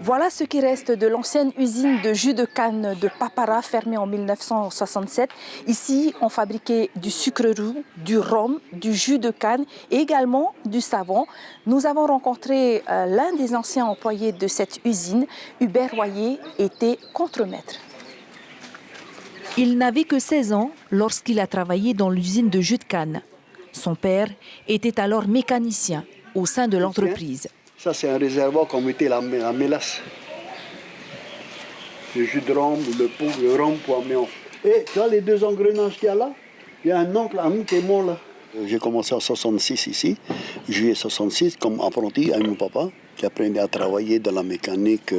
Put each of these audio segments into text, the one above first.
Voilà ce qui reste de l'ancienne usine de jus de canne de Papara fermée en 1967. Ici, on fabriquait du sucre roux, du rhum, du jus de canne et également du savon. Nous avons rencontré l'un des anciens employés de cette usine. Hubert Royer était contremaître. Il n'avait que 16 ans lorsqu'il a travaillé dans l'usine de jus de canne. Son père était alors mécanicien au sein de l'entreprise. Ça, c'est un réservoir qu'on mettait la mélasse. Le jus de rhum, le rhum pour amener en... Et tu vois les deux engrenages qu'il y a là? Il y a un oncle à nous qui est mort là. J'ai commencé en 66 ici, juillet 66, comme apprenti avec mon papa, qui apprenait à travailler dans la mécanique,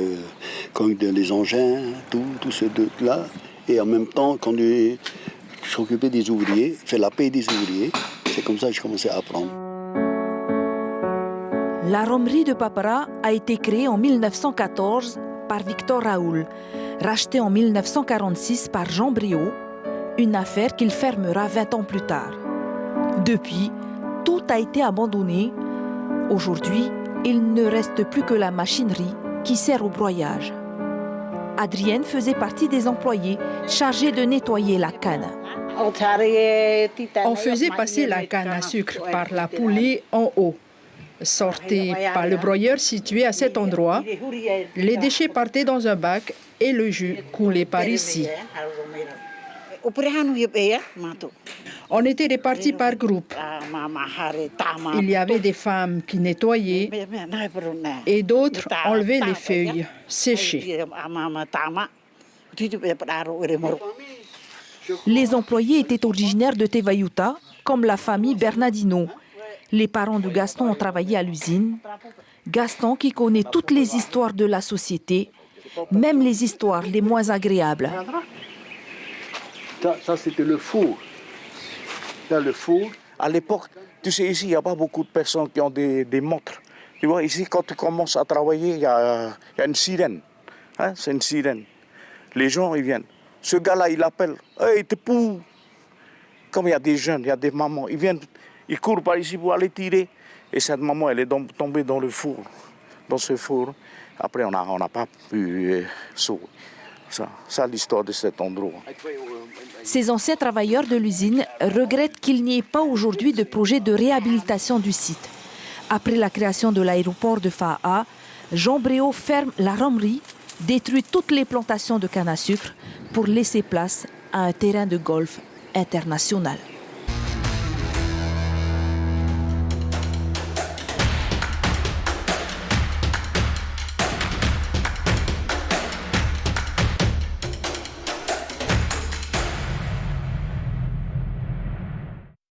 comme les engins, tout ce truc-là. Et en même temps, quand je s'occupais des ouvriers, fait la paie des ouvriers, c'est comme ça que j'ai commencé à apprendre. La rhomerie de Papara a été créée en 1914 par Victor Raoul, rachetée en 1946 par Jean Briot, une affaire qu'il fermera 20 ans plus tard. Depuis, tout a été abandonné. Aujourd'hui, il ne reste plus que la machinerie qui sert au broyage. Adrienne faisait partie des employés chargés de nettoyer la canne. On faisait passer la canne à sucre par la poulie en haut. Sortée par le broyeur situé à cet endroit, les déchets partaient dans un bac et le jus coulait par ici. On était répartis par groupe. Il y avait des femmes qui nettoyaient et d'autres enlevaient les feuilles séchées. Les employés étaient originaires de Tevayuta, comme la famille Bernardino. Les parents de Gaston ont travaillé à l'usine. Gaston qui connaît toutes les histoires de la société, même les histoires les moins agréables. Ça c'était le four. Là, le four. À l'époque, tu sais, ici, il n'y a pas beaucoup de personnes qui ont des montres. Tu vois, ici, quand tu commences à travailler, il y a une sirène. Hein? C'est une sirène. Les gens, ils viennent. Ce gars-là, il appelle. « Hey, t'es pou !» Comme il y a des jeunes, il y a des mamans, ils viennent, ils courent par ici pour aller tirer. Et cette maman, elle est tombée dans le four. Dans ce four. Après, on n'a pas pu sauver. Ça l'histoire de cet endroit. Ces anciens travailleurs de l'usine regrettent qu'il n'y ait pas aujourd'hui de projet de réhabilitation du site. Après la création de l'aéroport de Fa'a, Jean Briot ferme la rhomerie, détruit toutes les plantations de canne à sucre pour laisser place à un terrain de golf international.